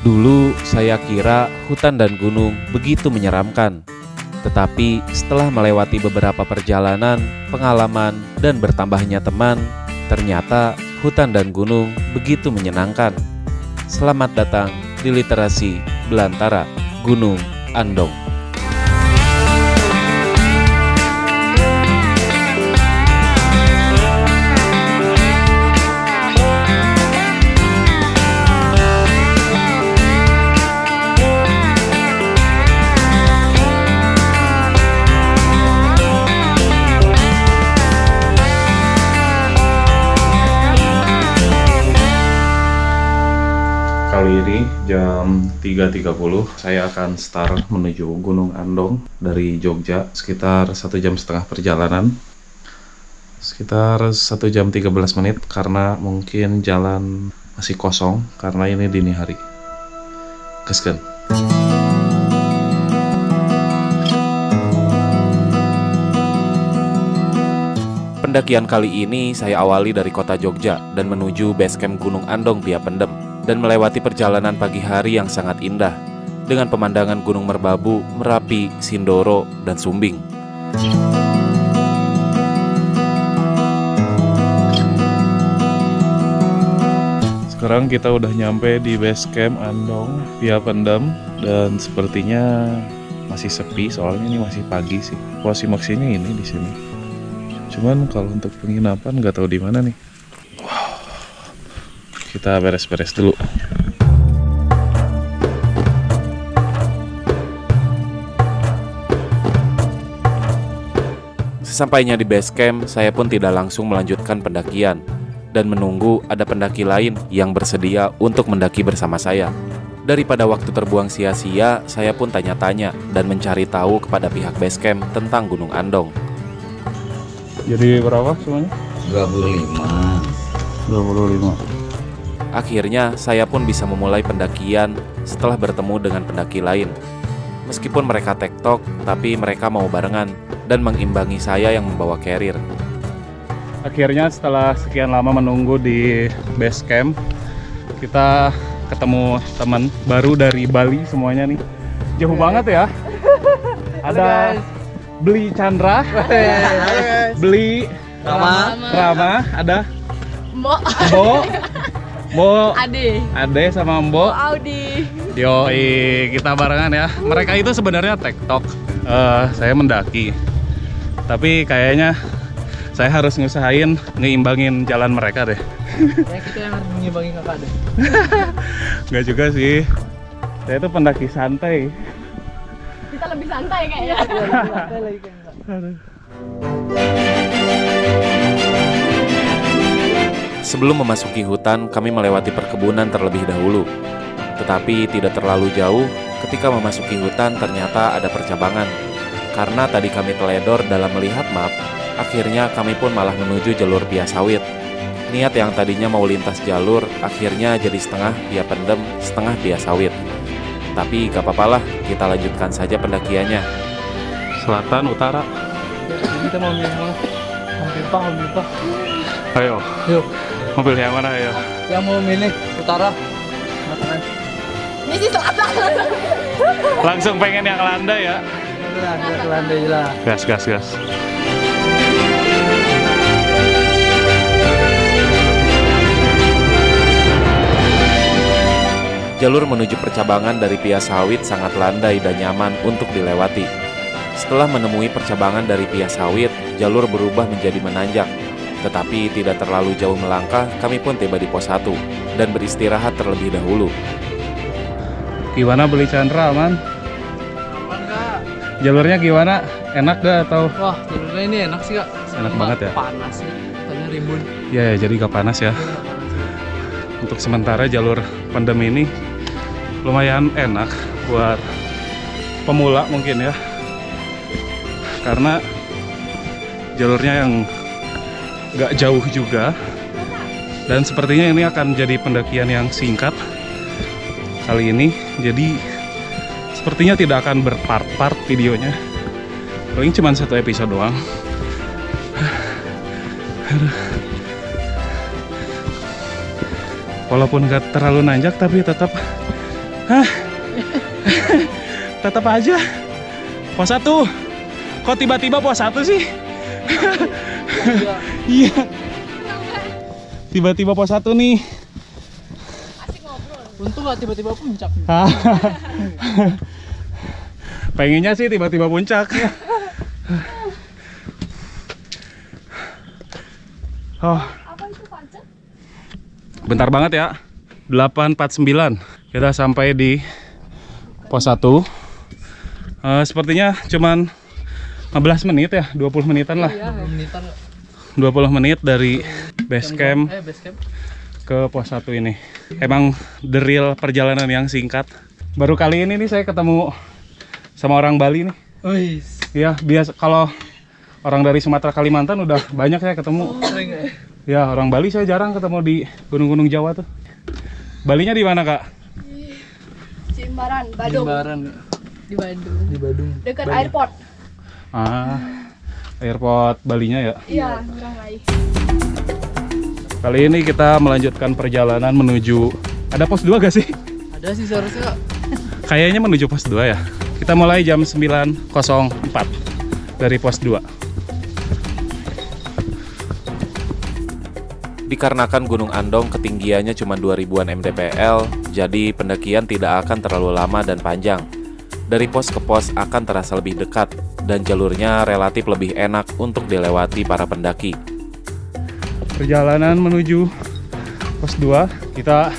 Dulu saya kira hutan dan gunung begitu menyeramkan. Tetapi setelah melewati beberapa perjalanan, pengalaman, dan bertambahnya teman, ternyata hutan dan gunung begitu menyenangkan. Selamat datang di Literasi Belantara Gunung Andong. Kali ini jam 3.30 saya akan start menuju Gunung Andong dari Jogja, sekitar 1,5 jam perjalanan, sekitar 1 jam 13 menit karena mungkin jalan masih kosong karena ini dini hari. Gaskeun. Pendakian kali ini saya awali dari kota Jogja dan menuju base camp Gunung Andong via Pendem, dan melewati perjalanan pagi hari yang sangat indah dengan pemandangan Gunung Merbabu, Merapi, Sindoro, dan Sumbing. Sekarang kita udah nyampe di base camp Andong via Pendem dan sepertinya masih sepi soalnya ini masih pagi sih. Posisi maksinya ini di sini. Cuman kalau untuk penginapan nggak tahu di mana nih. Kita beres-beres dulu. Sesampainya di base camp, saya pun tidak langsung melanjutkan pendakian dan menunggu ada pendaki lain yang bersedia untuk mendaki bersama saya. Daripada waktu terbuang sia-sia, saya pun tanya-tanya dan mencari tahu kepada pihak base camp tentang Gunung Andong. Jadi berapa semuanya? 25. Akhirnya saya pun bisa memulai pendakian setelah bertemu dengan pendaki lain. Meskipun mereka tektok, tapi mereka mau barengan dan mengimbangi saya yang membawa carrier. Akhirnya setelah sekian lama menunggu di base camp, kita ketemu teman baru dari Bali semuanya nih. Jauh banget ya. Ada Beli Chandra, Beli Rama, ada Mbok, Ade sama Mbok Audi. Yoi, kita barengan ya. Mereka itu sebenarnya tektok, saya mendaki. Tapi kayaknya saya harus ngusahain ngeimbangin jalan mereka deh. Ya kita yang harus mengimbangin kakak deh. Nggak juga sih, saya itu pendaki santai. Kita lebih santai kayaknya. Santai lagi kayak enggak. Sebelum memasuki hutan, kami melewati perkebunan terlebih dahulu. Tetapi tidak terlalu jauh, ketika memasuki hutan ternyata ada percabangan. Karena tadi kami teledor dalam melihat map, akhirnya kami pun malah menuju jalur via sawit. Niat yang tadinya mau lintas jalur, akhirnya jadi setengah via Pendem, setengah via sawit. Tapi gak apa-apalah, kita lanjutkan saja pendakiannya. Selatan, utara. Kita mau milih mana? Hampir pak. Ayo, Yuk, mobil yang mana ayo? yang mau milih utara. Makanan. Misi selatan. Langsung pengen yang landai ya. Udah, kita ke landai lah. Gas. Jalur menuju percabangan dari via sawit sangat landai dan nyaman untuk dilewati. Setelah menemui percabangan dari via sawit, jalur berubah menjadi menanjak. Tetapi tidak terlalu jauh melangkah, kami pun tiba di pos 1 dan beristirahat terlebih dahulu. Gimana Beli Chandra, aman? Aman kak? Jalurnya gimana? Enak gak atau? Wah, jalurnya ini enak sih kak. Enak banget ya? Panas sih, tanya rimbun. Ya, jadi gak panas ya. Untuk sementara jalur Pendem ini lumayan enak buat pemula mungkin ya. Karena jalurnya yang gak jauh juga. Dan sepertinya ini akan jadi pendakian yang singkat kali ini. Jadi sepertinya tidak akan berpart-part videonya. Paling cuma 1 episode doang. Walaupun gak terlalu nanjak tapi tetap Hah? Tetap aja. Pos 1. Kok tiba-tiba pos 1 sih? Iya. Tiba-tiba pos 1 nih. Untung gak tiba-tiba puncak. Pengennya sih tiba-tiba puncak. Oh. Bentar banget ya. 8.49. Kita sampai di pos 1. Sepertinya cuman 15 menit ya, 20 menitan lah. 20 menit dari base camp ke pos 1 ini. Emang the real perjalanan yang singkat. Baru kali ini nih saya ketemu sama orang Bali nih. Iya, biasa kalau orang dari Sumatera Kalimantan udah banyak saya ketemu. Ya, orang Bali saya jarang ketemu di gunung-gunung Jawa tuh. Balinya di mana, Kak? Jimbaran, Badung. Di Bandung. Di Badung. Dekat airport. Airport Balinya ya? Iya, Ngurah Rai. Kali ini kita melanjutkan perjalanan menuju... Ada pos 2 gak sih? Ada sih seharusnya. Kayaknya menuju pos 2 ya. Kita mulai jam 9.04 dari pos 2. Dikarenakan Gunung Andong ketinggiannya cuma 2000-an mdpl, jadi pendakian tidak akan terlalu lama dan panjang. Dari pos ke pos akan terasa lebih dekat, dan jalurnya relatif lebih enak untuk dilewati para pendaki. Perjalanan menuju pos 2, kita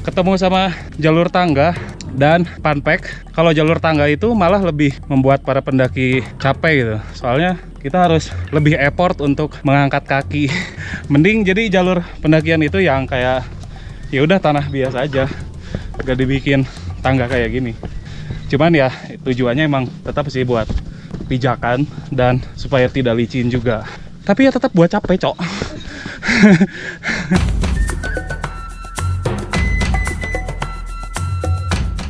ketemu sama jalur tangga dan funpack. Kalau jalur tangga itu malah lebih membuat para pendaki capek gitu. Soalnya kita harus lebih effort untuk mengangkat kaki. Mending jadi jalur pendakian itu yang kayak ya udah tanah biasa aja, gak dibikin tangga kayak gini. Cuman ya tujuannya emang tetap sih buat pijakan dan supaya tidak licin juga. Tapi ya tetap buat capek, Cok.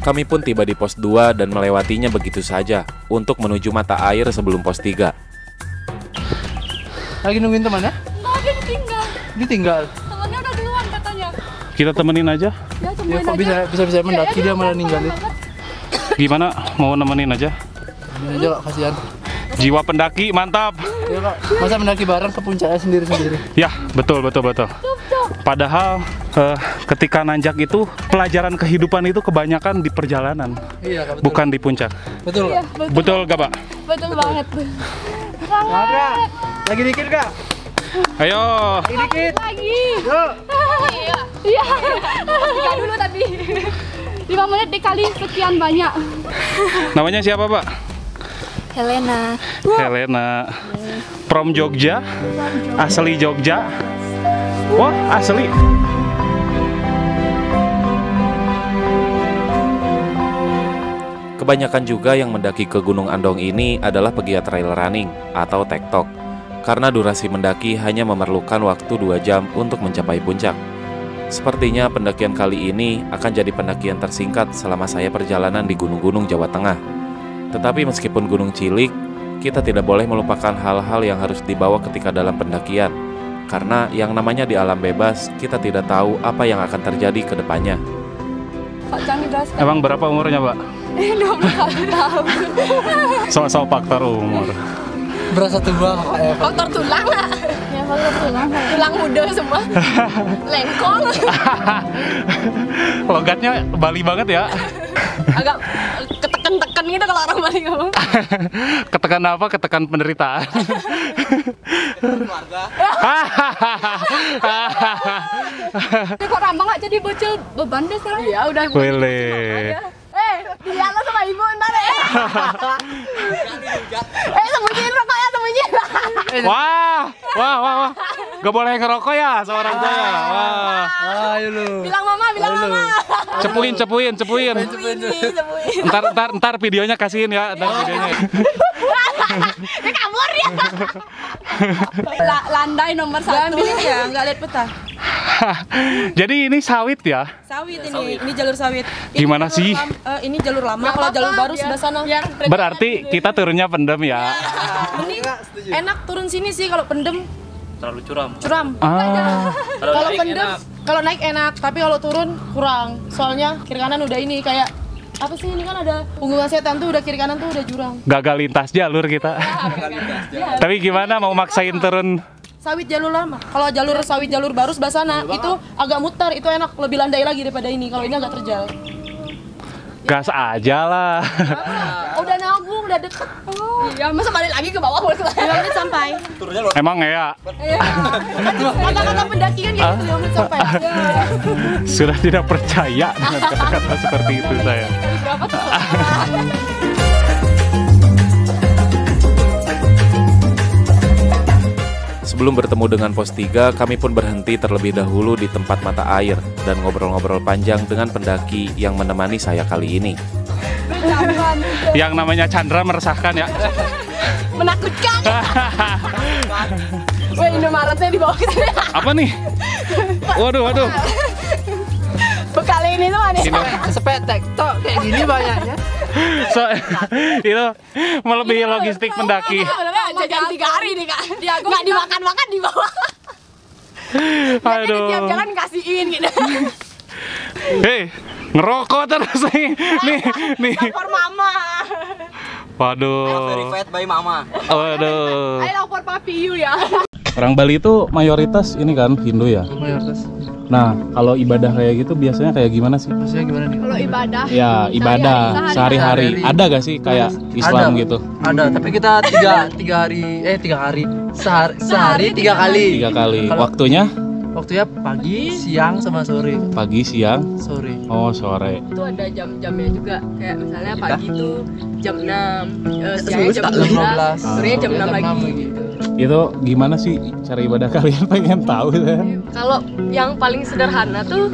Kami pun tiba di pos 2 dan melewatinya begitu saja untuk menuju mata air sebelum pos 3. Lagi nungguin teman ya? Nggak ada ditinggal. Ditinggal. Temennya udah duluan katanya. Kita temenin aja. Ya, Ya temuin kok aja. bisa mendaki dia malah ninggalin. Gimana? Mau nemenin aja? Ini aja Kak, kasihan. Jiwa pendaki mantap. Ya Kak, masa mendaki bareng ke puncaknya sendiri-sendiri. Ya, betul. Padahal ketika nanjak itu pelajaran kehidupan itu kebanyakan di perjalanan, Iya Kak, betul. bukan di puncak. Betul Iya, Kak. Betul gak, Pak? Betul banget. Kak, Kak. Lagi dikit Kak. Ayo. Lagi dikit. Lagi. Yuk. Iya. Tiga dulu tapi 5 menit dikali sekian banyak. Namanya siapa, Pak? Helena. Helena. From Jogja. Asli Jogja. Wah, asli. Kebanyakan juga yang mendaki ke Gunung Andong ini adalah pegiat trail running atau tektok, karena durasi mendaki hanya memerlukan waktu 2 jam untuk mencapai puncak. Sepertinya pendakian kali ini akan jadi pendakian tersingkat selama saya perjalanan di gunung-gunung Jawa Tengah. Tetapi meskipun gunung cilik, kita tidak boleh melupakan hal-hal yang harus dibawa ketika dalam pendakian. Karena yang namanya di alam bebas, kita tidak tahu apa yang akan terjadi ke depannya. Pak Cang jelaskan. Emang berapa umurnya, Pak? 21 tahun. Sok-sok faktor umur. Berasa tua Kak ya. Faktor tulang lah. Ya faktor tulang. Tulang muda semua. Lengkong. Logatnya Bali banget ya. Agak ketekan-tekan gitu kalau orang Bali ngomong. Ketekan apa? Ketekan penderitaan. Keluarga. Tapi kok Rambang nggak jadi bocil beban deh sekarang? Iya udah. Boleh. Dia lo sama ibu ntar sembunyiin rokoknya, sembunyiin. Wah. Gak boleh ngerokok ya seorang tua ya. Wah. Ayo lu. Bilang mama. Cepuin. Sembunyiin. Ntar videonya kasihin ya. Ntar videonya. Dia kabur dia. Landai nomor 1. Ya, nggak lihat peta. Jadi ini sawit ya? Sawit ini jalur sawit. Gimana sih? Ini jalur lama, kalau jalur baru sebelah sana. Berarti kita turunnya pendem ya? Ini enak turun sini sih kalau pendem. Terlalu curam. Curam. Ah. Kalau Kalau naik pendem, enak. Kalau naik enak, tapi kalau turun kurang. Soalnya kiri kanan udah ini kayak apa sih, ini kan ada Punggungan Setan tuh, udah kiri kanan tuh udah jurang. Gagal lintas jalur kita. Tapi gimana mau maksain turun? Sawit jalur lama. Kalau jalur sawit jalur baru sebelah sana itu agak mutar, itu enak, lebih landai lagi daripada ini. Kalau ini agak terjal. Gas aja lah. Udah nabung, udah deket. Iya, masa balik lagi ke bawah boleh 5 menit sampai. Emang ya? Kata-kata pendaki kan kayak gitu, 5 menit sampai. Sudah tidak percaya dengan kata-kata seperti itu saya. berapa tuh? Sebelum bertemu dengan pos 3, kami pun berhenti terlebih dahulu di tempat mata air dan ngobrol-ngobrol panjang dengan pendaki yang menemani saya kali ini. Yang namanya Chandra meresahkan ya. Menakutkan. Wah, Indomaretnya di bawah kita. Apa nih? Waduh. Bekal ini tuh aneh. Sepetek tok kayak gini banyaknya. So, itu melebihi logistik pendaki. Sebenarnya jajan 3 hari nih Kak. Nggak dimakan-makan di bawah. Aduh. Tiap jalan kasihin gitu. Hei, ngerokok terus nih. Nih. Lapor mama. Waduh. Verified by mama. Waduh. Ayo lapor papi you ya. Orang Bali itu mayoritas ini kan Hindu ya. Mayoritas. Nah, kalau ibadah kayak gitu biasanya kayak gimana sih? Maksudnya gimana nih? Kalau ibadah. Ya, ibadah sehari-hari. Ada gak sih kayak Islam gitu? Ada, tapi kita tiga hari. Sehari 3 kali. 3 kali. Kalau- Waktunya Waktunya pagi, siang, sama sore. pagi, siang, Sore. oh sore. Itu ada jam-jamnya juga, kayak misalnya pagi itu jam 6, siangnya Terus jam tak 12, 12, sorenya jam 6 lagi gitu. gitu. Itu gimana sih cara ibadah kalian? Pengen tahu saya. Kalau yang paling sederhana tuh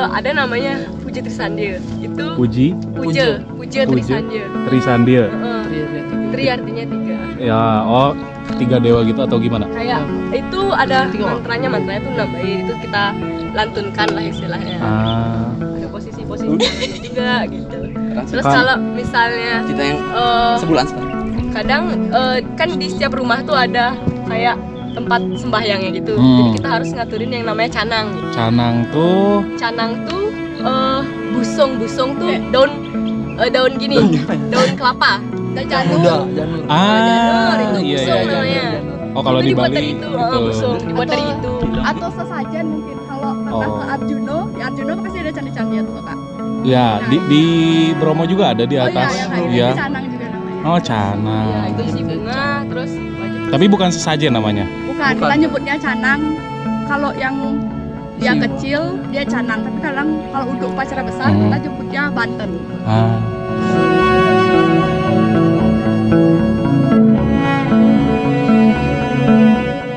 ada namanya Puja Trisandya. Itu Puji, Puja Puja. Trisandya. Trisandia. Tri artinya 3. Ya, oh 3 dewa gitu atau gimana? Kayak itu ada mantranya tuh nambahin, itu kita lantunkan lah istilahnya. Ada posisi-posisi tangannya juga gitu. Terus kalau misalnya Kita yang eh, sebulan sekali. kadang kan di setiap rumah tuh ada kayak tempat sembahyangnya gitu. Hmm. Jadi kita harus ngaturin yang namanya canang. Canang tuh Canang tuh busung tuh daun gini, daun kelapa. Dan janur. Janur. Itu iya busung iya. namanya. Oh kalau Itu di dibuat Bali dari itu, gitu. busung dibuat dari itu. Atau sesajen mungkin kalau pernah Oh. ke Arjuno, di Arjuno pasti ada candi-candian tuh Kak. Ya, di Bromo juga ada di atas. Oh iya, yang Iya. itu canang juga namanya. Oh, Ya, canang. itu isi bunga terus wajib. Tapi bukan sesajen namanya. Bukan, kita nyebutnya canang. Kalau yang dia kecil, dia canang. Tapi kalau untuk upacara besar, Hmm. kita nyebutnya banten. Ah.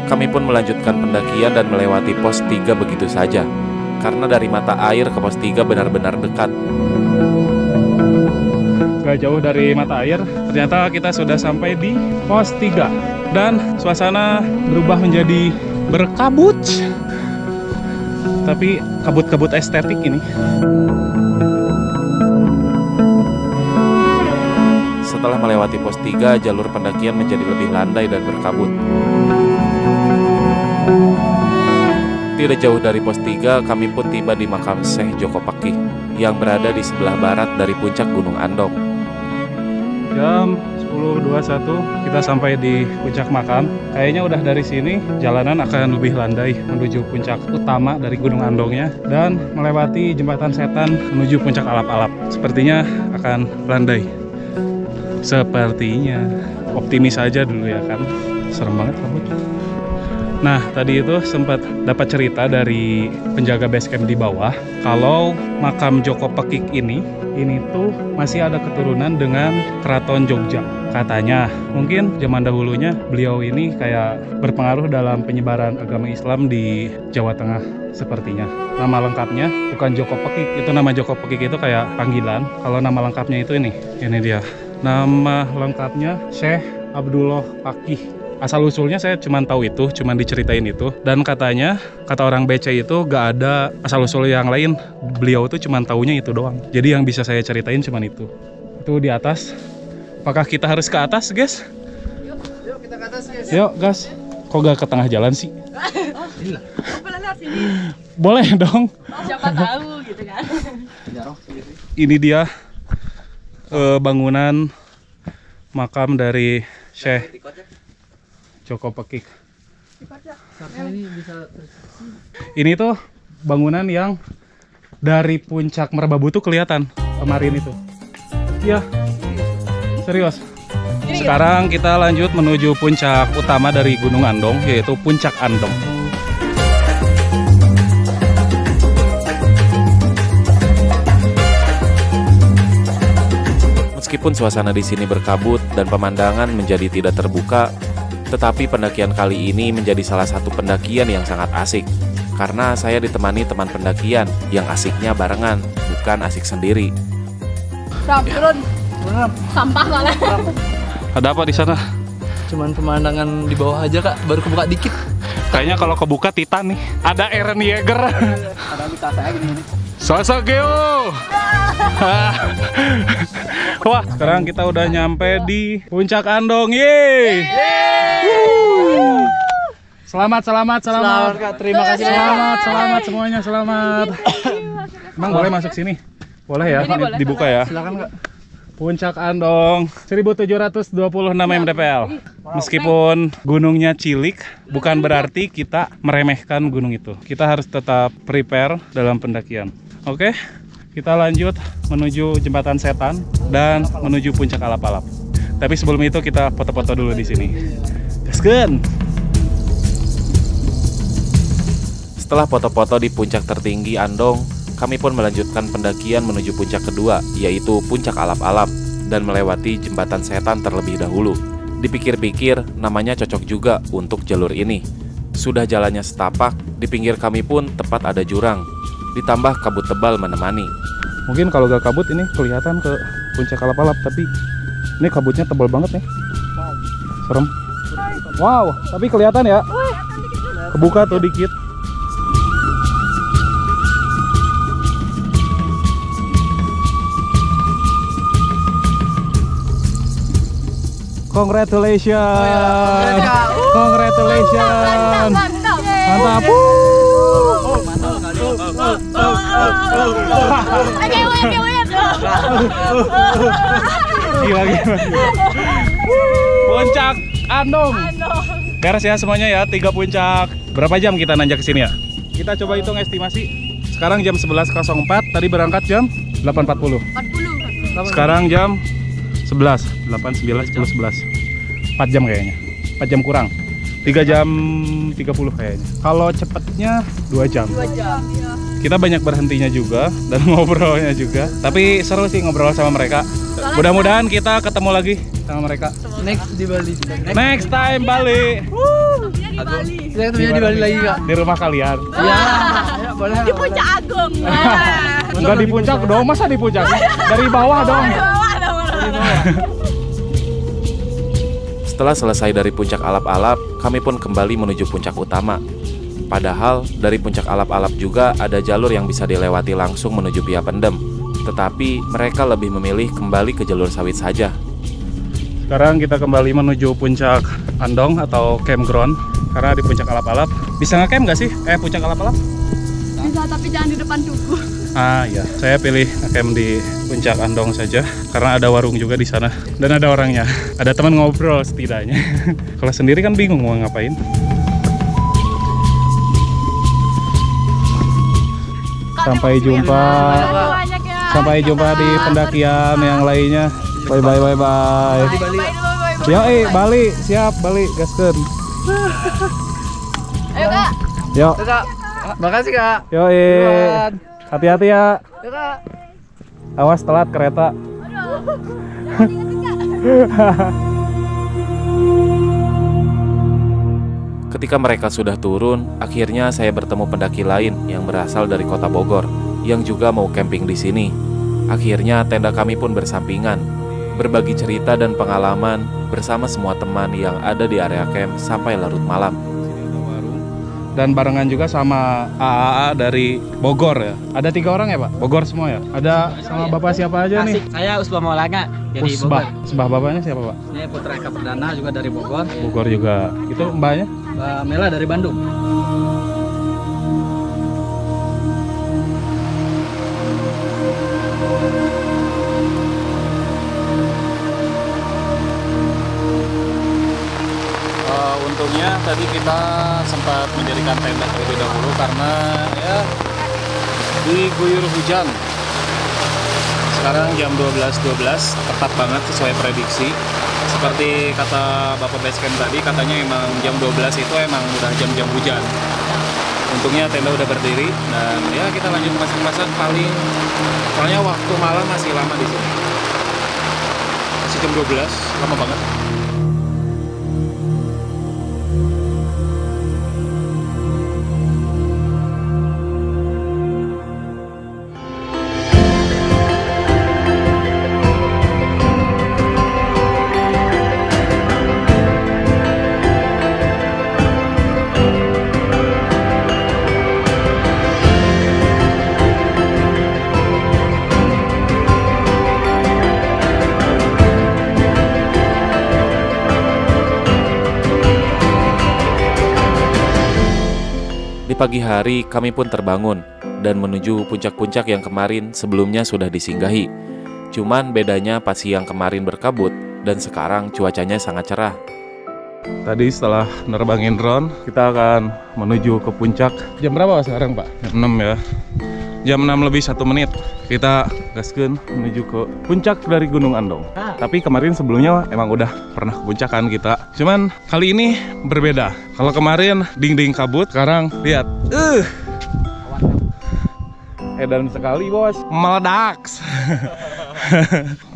Kami pun melanjutkan pendakian dan melewati pos 3 begitu saja. Karena dari mata air ke pos 3 benar-benar dekat. Gak jauh dari mata air, ternyata kita sudah sampai di pos 3. Dan suasana berubah menjadi berkabut. Tapi kabut-kabut estetik ini. Setelah melewati pos 3, jalur pendakian menjadi lebih landai dan berkabut. Tidak jauh dari pos 3, kami pun tiba di makam Syekh Joko Pakih yang berada di sebelah barat dari puncak Gunung Andong. Jam 10.21 kita sampai di puncak makam. Kayaknya udah dari sini jalanan akan lebih landai menuju puncak utama dari Gunung Andongnya dan melewati jembatan setan menuju puncak alap-alap. Sepertinya akan landai. Sepertinya. Optimis aja dulu ya kan. Serem banget kabut. Nah, tadi itu sempat dapat cerita dari penjaga base camp di bawah kalau makam Joko Pakik ini tuh masih ada keturunan dengan Keraton Jogja. Katanya, mungkin zaman dahulunya beliau ini kayak berpengaruh dalam penyebaran agama Islam di Jawa Tengah sepertinya. Nama lengkapnya bukan Joko Pakik, itu nama Joko Pakik itu kayak panggilan. Kalau nama lengkapnya itu ini dia. Nama lengkapnya Syekh Abdullah Pakih. Asal-usulnya saya cuma tahu itu, cuma diceritain itu. Dan katanya, kata orang BC itu gak ada asal-usul yang lain. Beliau tuh cuma taunya itu doang. Jadi yang bisa saya ceritain cuma itu. Itu di atas. Apakah kita harus ke atas, guys? Yuk kita ke atas guys. Yuk, guys. Kok gak ke tengah jalan sih? Boleh lihat sini. Boleh dong. Siapa tahu gitu kan. Ini dia bangunan makam dari Syekh Joko Pekik. Ini tuh bangunan yang dari puncak Merbabu tuh kelihatan kemarin itu. Iya, serius. Sekarang kita lanjut menuju puncak utama dari Gunung Andong, yaitu Puncak Andong. Meskipun suasana di sini berkabut dan pemandangan menjadi tidak terbuka, tetapi pendakian kali ini menjadi salah satu pendakian yang sangat asik. Karena saya ditemani teman pendakian yang asiknya barengan, bukan asik sendiri. Turun. Sampah malah. Ada apa di sana? Cuman pemandangan di bawah aja kak, baru kebuka dikit. Kayaknya kalau kebuka Titan nih. Ada Eren Yeager. Ada di tas saya gini. Sosok Geo. Wah, sekarang kita udah nyampe di Puncak Andong. Yeay. Selamat Kak, terima kasih. Selamat semuanya, selamat. Emang boleh masuk sini? Boleh ya, boleh. dibuka ya. Silakan kak. Puncak Andong 1726 mdpl. Meskipun gunungnya cilik, bukan berarti kita meremehkan gunung itu. Kita harus tetap prepare dalam pendakian. Oke, kita lanjut menuju Jembatan Setan dan menuju Puncak Alap-Alap. Tapi sebelum itu kita foto-foto dulu di sini. Gaskeun. Setelah foto-foto di puncak tertinggi Andong, kami pun melanjutkan pendakian menuju puncak kedua, yaitu Puncak Alap-Alap, dan melewati Jembatan Setan terlebih dahulu. Dipikir-pikir, namanya cocok juga untuk jalur ini. Sudah jalannya setapak, di pinggir kami pun tepat ada jurang, ditambah kabut tebal menemani. Mungkin kalau gak kabut ini kelihatan ke Puncak Alap-Alap, tapi ini kabutnya tebal banget nih. Serem. Wow, tapi kelihatan ya. Kebuka tuh dikit. Congratulations. Congratulations. Mantap. Gila. Puncak Andong. Beres ya semuanya ya, 3 puncak. Berapa jam kita nanjak ke sini ya? Kita coba hitung estimasi. Sekarang jam 11.04, tadi berangkat jam 8.40. Sekarang jam 11, 8, 9, 10, 11 4 jam kayaknya, 4 jam kurang, 3 jam 30 kayaknya. Kalau cepetnya 2 jam. 2 jam, iya. Kita banyak berhentinya juga dan ngobrolnya juga. Tapi seru sih ngobrol sama mereka. Mudah-mudahan kita ketemu lagi sama mereka. Next di Bali. Next time Bali. Di Bali. Saya ketemunya di Bali lagi kak. Di rumah kalian. Iya, ya, boleh. Di Puncak Agung. Enggak di puncak dong, masa di puncak? Dari bawah dong. Setelah selesai dari Puncak Alap-Alap, kami pun kembali menuju puncak utama. Padahal dari Puncak Alap-Alap juga ada jalur yang bisa dilewati langsung menuju Pia Pendem. Tetapi mereka lebih memilih kembali ke jalur sawit saja. Sekarang kita kembali menuju Puncak Andong atau campground. Karena di Puncak Alap-Alap bisa nge-camp nggak sih? Puncak Alap-Alap? Bisa, tapi jangan di depan tugu. Ah ya, saya pilih camp di Puncak Andong saja karena ada warung juga di sana dan ada orangnya, ada teman ngobrol setidaknya. Kalau sendiri kan bingung mau ngapain. Sampai jumpa, sampai jumpa di pendakian yang lainnya. Bye bye bye bye. Yo Bali, siap Bali, gaskeun. Ayo kak. Yo. Kak, makasih kak. Yo hati-hati ya. Kak. Awas telat kereta. Ketika mereka sudah turun, akhirnya saya bertemu pendaki lain yang berasal dari kota Bogor, yang juga mau camping di sini. Akhirnya tenda kami pun bersampingan, berbagi cerita dan pengalaman bersama semua teman yang ada di area camp sampai larut malam. Dan barengan juga sama AAA dari Bogor ya. Ada 3 orang ya Pak? Bogor semua ya? Ada sama Bapak siapa aja nih? Saya Usbah Maulana dari Usbah. Bogor. Usbah bapaknya siapa Pak? Ini Putra Eka Perdana juga dari Bogor. Bogor juga. Itu mbaknya? Mbak Mela dari Bandung. tadi kita sempat mendirikan tenda terlebih dahulu karena ya diguyur hujan. Sekarang jam 12.12, tepat banget sesuai prediksi. Seperti kata Bapak Basecamp tadi, katanya emang jam 12 itu emang udah jam-jam hujan. Untungnya tenda udah berdiri dan ya kita lanjut masak-masak paling, soalnya waktu malam masih lama di sini. Masih jam 12, lama banget. Di pagi hari kami pun terbangun dan menuju puncak-puncak yang kemarin sebelumnya sudah disinggahi. Cuman bedanya pas siang kemarin berkabut dan sekarang cuacanya sangat cerah. Tadi setelah nerbangin drone, kita akan menuju ke puncak. Jam berapa sekarang, Pak? Jam 6 ya. Jam 6 lebih 1 menit. Kita gaskeun menuju ke puncak dari Gunung Andong. Tapi kemarin sebelumnya emang udah pernah ke puncak kan kita. Cuman kali ini berbeda. Kalau kemarin ding-ding kabut, sekarang lihat. Edan sekali, Bos. Meledak.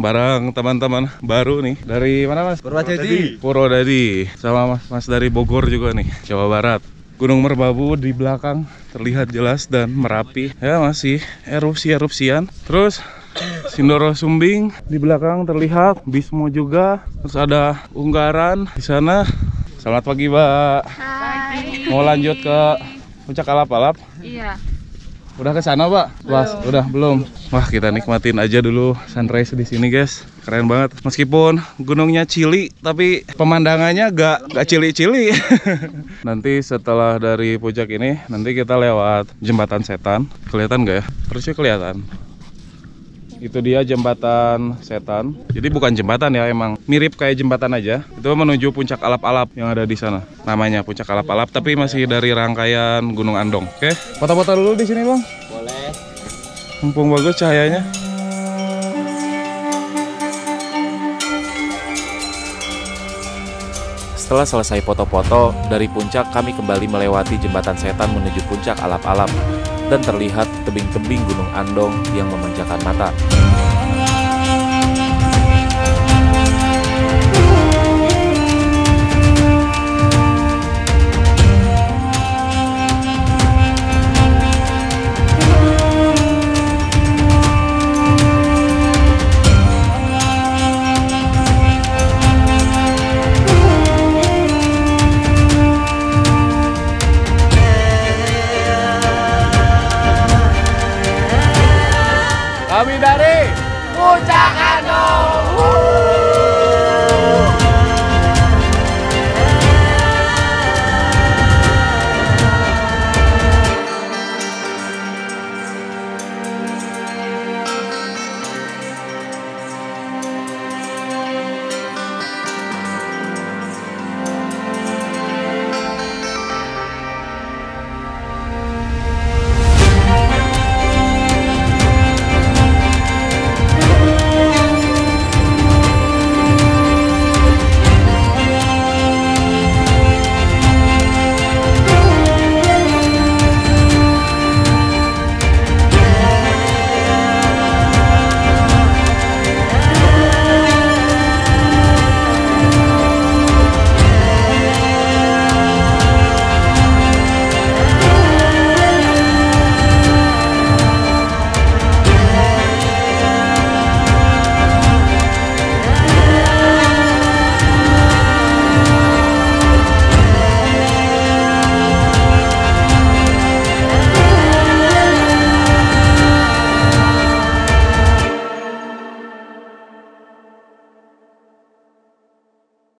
Bareng teman-teman baru nih. Dari mana, Mas? Purwodadi. Purwodadi. Sama Mas dari Bogor juga nih, Jawa Barat. Gunung Merbabu di belakang terlihat jelas dan Merapi ya masih erupsi-erupsian. Terus Sindoro Sumbing di belakang terlihat, Bismo juga. Terus ada Unggaran di sana. Selamat pagi, Mbak. Hai. Mau lanjut ke puncak Alap-Alap? Iya. Udah ke sana, Pak? Udah belum. Wah, kita nikmatin aja dulu sunrise di sini, guys. Keren banget. Meskipun gunungnya cili, tapi pemandangannya gak cili-cili. Nanti setelah dari puncak ini, nanti kita lewat Jembatan Setan. Kelihatan nggak ya? Harusnya kelihatan. Itu dia Jembatan Setan. Jadi bukan jembatan ya, emang mirip kayak jembatan aja. Itu menuju puncak Alap-Alap yang ada di sana. Namanya puncak Alap-Alap, tapi masih dari rangkaian Gunung Andong. Oke, foto-foto dulu di sini, Bang. Boleh. Mumpung bagus cahayanya. Setelah selesai foto-foto, dari puncak kami kembali melewati Jembatan Setan menuju puncak Alap-Alap dan terlihat tebing-tebing Gunung Andong yang memanjakan mata. Kami dari Puncak Andong.